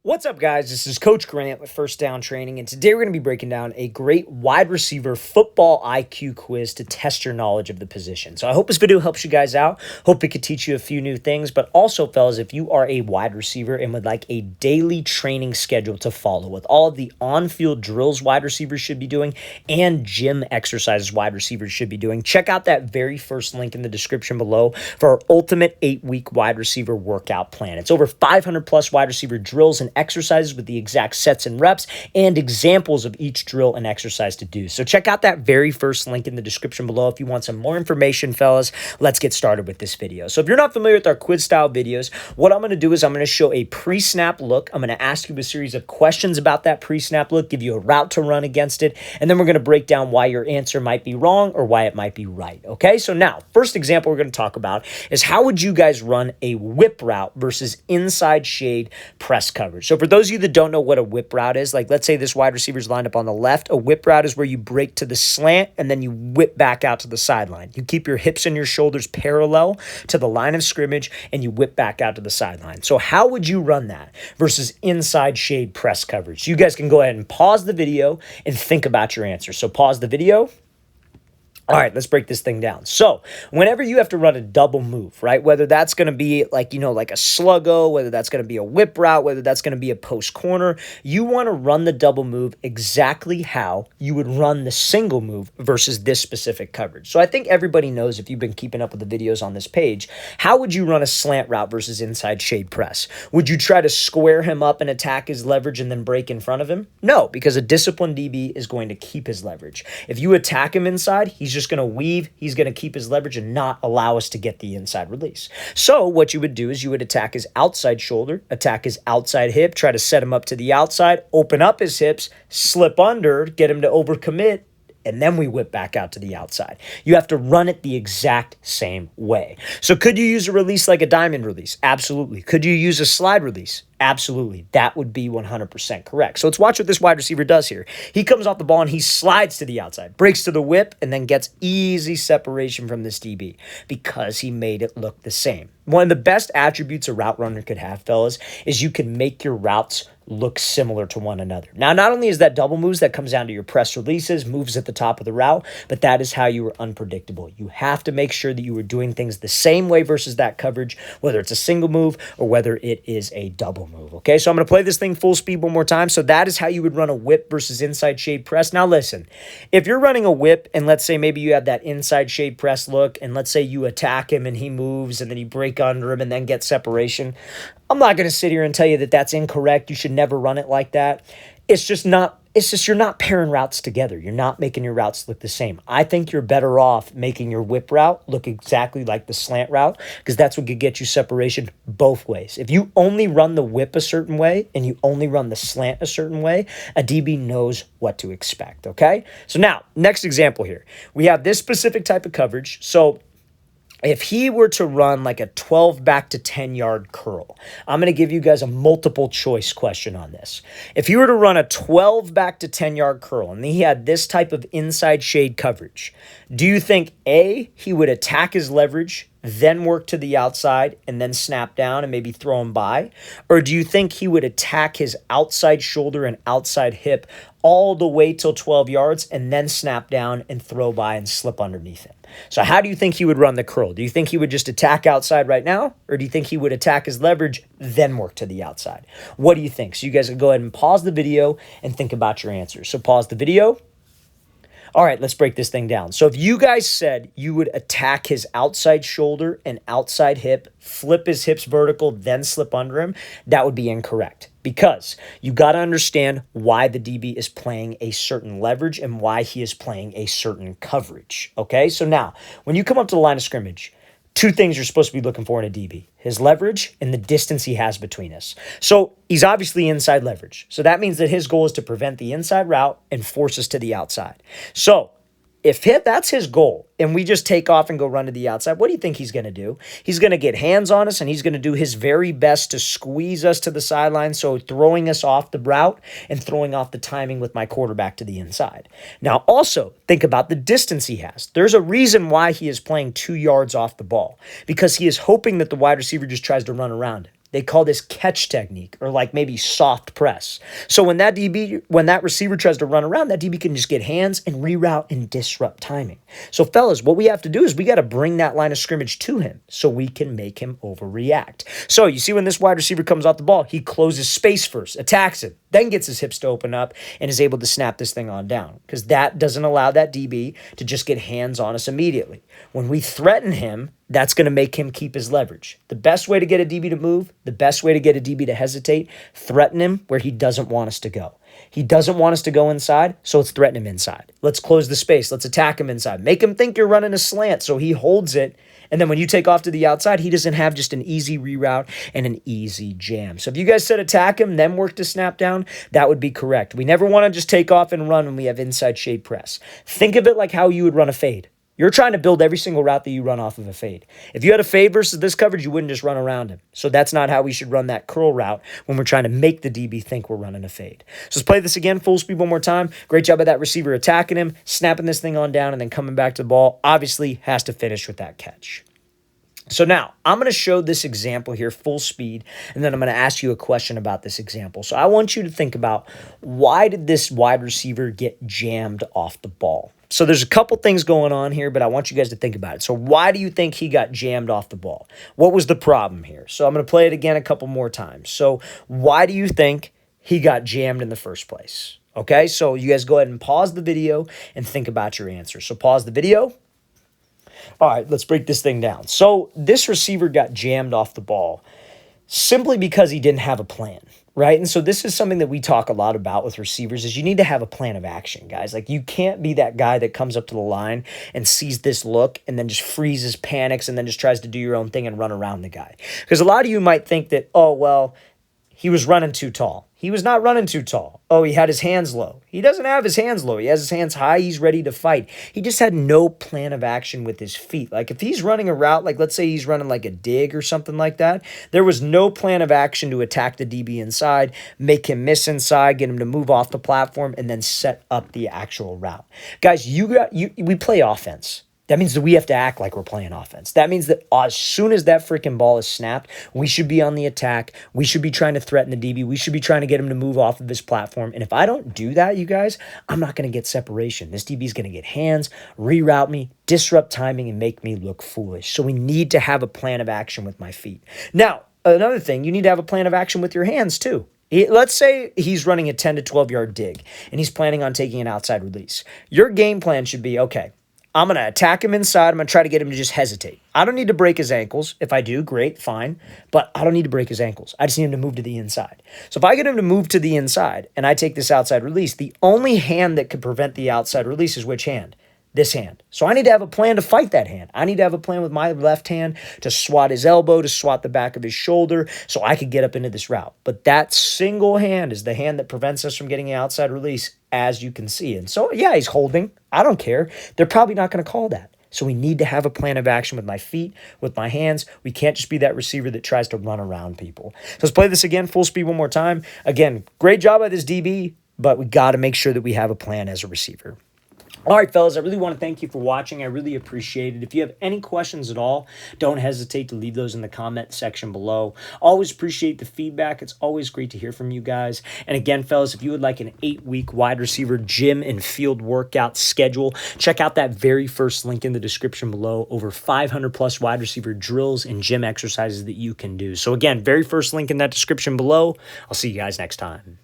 What's up, guys? This is Coach Grant with First Down Training, and today we're going to be breaking down a great wide receiver football IQ quiz to test your knowledge of the position. So I hope this video helps you guys out. Hope it could teach you a few new things, but also, fellas, if you are a wide receiver and would like a daily training schedule to follow with all of the on-field drills wide receivers should be doing and gym exercises wide receivers should be doing, check out that very first link in the description below for our ultimate 8-week wide receiver workout plan. It's over 500 plus wide receiver drills and exercises with the exact sets and reps and examples of each drill and exercise to do. So check out that very first link in the description below if you want some more information, fellas. Let's get started with this video. So if you're not familiar with our quiz style videos, what I'm going to do is I'm going to show a pre-snap look. I'm going to ask you a series of questions about that pre-snap look, give you a route to run against it, and then we're going to break down why your answer might be wrong or why it might be right. Okay, so now, first example we're going to talk about is how would you guys run a whip route versus inside shade press coverage. So for those of you that don't know what a whip route is, like let's say this wide receiver's lined up on the left, a whip route is where you break to the slant and then you whip back out to the sideline. You keep your hips and your shoulders parallel to the line of scrimmage and you whip back out to the sideline. So how would you run that versus inside shade press coverage? You guys can go ahead and pause the video and think about your answer. So pause the video. All right, let's break this thing down. So whenever you have to run a double move, right, whether that's going to be like, like a sluggo, whether that's going to be a whip route, whether that's going to be a post corner, you want to run the double move exactly how you would run the single move versus this specific coverage. So I think everybody knows, if you've been keeping up with the videos on this page, how would you run a slant route versus inside shade press? Would you try to square him up and attack his leverage and then break in front of him? No, because a disciplined DB is going to keep his leverage. If you attack him inside, he's just going to weave, he's going to keep his leverage and not allow us to get the inside release. So what you would do is you would attack his outside shoulder, attack his outside hip, try to set him up to the outside, open up his hips, slip under, get him to overcommit, and then we whip back out to the outside. You have to run it the exact same way. So could you use a release like a diamond release? Absolutely. Could you use a slide release? Absolutely. That would be 100% correct. So let's watch what this wide receiver does here. He comes off the ball and he slides to the outside, breaks to the whip, and then gets easy separation from this DB because he made it look the same. One of the best attributes a route runner could have, fellas, is you can make your routes look similar to one another. Now, not only is that double moves that comes down to your press releases, moves at the top of the route, but that is how you are unpredictable. You have to make sure that you are doing things the same way versus that coverage, whether it's a single move or whether it is a double move. Okay, so I'm going to play this thing full speed one more time. So that is how you would run a whip versus inside shade press. Now listen, if you're running a whip and let's say maybe you have that inside shade press look and let's say you attack him and he moves and then you break under him and then get separation, I'm not going to sit here and tell you that that's incorrect. You should never run it like that. It's just you're not pairing routes together. You're not making your routes look the same. I think you're better off making your whip route look exactly like the slant route because that's what could get you separation both ways. If you only run the whip a certain way and you only run the slant a certain way, a DB knows what to expect, okay? So now, next example here. We have this specific type of coverage. So if he were to run like a 12 back to 10 yard curl, I'm going to give you guys a multiple choice question on this. If he were to run a 12 back to 10 yard curl and he had this type of inside shade coverage, do you think A, he would attack his leverage, then work to the outside and then snap down and maybe throw him by? Or do you think he would attack his outside shoulder and outside hip all the way till 12 yards and then snap down and throw by and slip underneath him? So how do you think he would run the curl? Do you think he would just attack outside right now? Or do you think he would attack his leverage, then work to the outside? What do you think? So you guys can go ahead and pause the video and think about your answers. So pause the video. All right, let's break this thing down. So if you guys said you would attack his outside shoulder and outside hip, flip his hips vertical, then slip under him, that would be incorrect because you got to understand why the DB is playing a certain leverage and why he is playing a certain coverage. Okay, so now when you come up to the line of scrimmage, two things you're supposed to be looking for in a DB: his leverage and the distance he has between us. So he's obviously inside leverage. So that means that his goal is to prevent the inside route and force us to the outside. So if that's his goal and we just take off and go run to the outside, what do you think he's going to do? He's going to get hands on us and he's going to do his very best to squeeze us to the sideline, so throwing us off the route and throwing off the timing with my quarterback to the inside. Now also think about the distance he has. There's a reason why he is playing 2 yards off the ball, because he is hoping that the wide receiver just tries to run around it. They call this catch technique, or like maybe soft press. So when that receiver tries to run around, that DB can just get hands and reroute and disrupt timing. So fellas, what we have to do is we got to bring that line of scrimmage to him so we can make him overreact. So you see when this wide receiver comes off the ball, he closes space first, attacks it, then gets his hips to open up and is able to snap this thing on down, because that doesn't allow that DB to just get hands on us immediately. When we threaten him, that's going to make him keep his leverage. The best way to get a DB to move, the best way to get a DB to hesitate, threaten him where he doesn't want us to go. He doesn't want us to go inside, so let's threaten him inside. Let's close the space. Let's attack him inside. Make him think you're running a slant so he holds it, and then when you take off to the outside, he doesn't have just an easy reroute and an easy jam. So if you guys said attack him, then work to snap down, that would be correct. We never want to just take off and run when we have inside shade press. Think of it like how you would run a fade. You're trying to build every single route that you run off of a fade. If you had a fade versus this coverage, you wouldn't just run around him. So that's not how we should run that curl route when we're trying to make the DB think we're running a fade. So let's play this again, full speed one more time. Great job by that receiver attacking him, snapping this thing on down, and then coming back to the ball. Obviously has to finish with that catch. So now I'm going to show this example here full speed, and then I'm going to ask you a question about this example. So I want you to think about, why did this wide receiver get jammed off the ball? So there's a couple things going on here, but I want you guys to think about it. So why do you think he got jammed off the ball? What was the problem here? So I'm going to play it again a couple more times. So why do you think he got jammed in the first place? Okay, so you guys go ahead and pause the video and think about your answer. So pause the video. All right, let's break this thing down. So this receiver got jammed off the ball simply because he didn't have a plan, right? And so this is something that we talk a lot about with receivers, is you need to have a plan of action, guys. Like, you can't be that guy that comes up to the line and sees this look and then just freezes, panics, and then just tries to do your own thing and run around the guy. Because a lot of you might think that, oh, well, he was running too tall. He was not running too tall. Oh, he had his hands low. He doesn't have his hands low. He has his hands high. He's ready to fight. He just had no plan of action with his feet. Like, if he's running a route, like let's say he's running like a dig or something like that, there was no plan of action to attack the DB inside, make him miss inside, get him to move off the platform, and then set up the actual route. Guys, we play offense. That means that we have to act like we're playing offense. That means that as soon as that freaking ball is snapped, we should be on the attack. We should be trying to threaten the DB. We should be trying to get him to move off of his platform. And if I don't do that, you guys, I'm not going to get separation. This DB is going to get hands, reroute me, disrupt timing, and make me look foolish. So we need to have a plan of action with my feet. Now, another thing, you need to have a plan of action with your hands too. Let's say he's running a 10 to 12 yard dig and he's planning on taking an outside release. Your game plan should be, okay, I'm going to attack him inside. I'm going to try to get him to just hesitate. I don't need to break his ankles. If I do, great, fine. But I don't need to break his ankles. I just need him to move to the inside. So if I get him to move to the inside and I take this outside release, the only hand that could prevent the outside release is which hand? This hand. So I need to have a plan to fight that hand. I need to have a plan with my left hand to swat his elbow, to swat the back of his shoulder, so I could get up into this route. But that single hand is the hand that prevents us from getting an outside release, as you can see. And so, yeah, he's holding. I don't care. They're probably not going to call that. So we need to have a plan of action with my feet, with my hands. We can't just be that receiver that tries to run around people. So let's play this again, full speed one more time. Again, great job by this DB, but we got to make sure that we have a plan as a receiver. All right, fellas, I really want to thank you for watching. I really appreciate it. If you have any questions at all, don't hesitate to leave those in the comment section below. Always appreciate the feedback. It's always great to hear from you guys. And again, fellas, if you would like an 8-week wide receiver gym and field workout schedule, check out that very first link in the description below. Over 500 plus wide receiver drills and gym exercises that you can do. So again, very first link in that description below. I'll see you guys next time.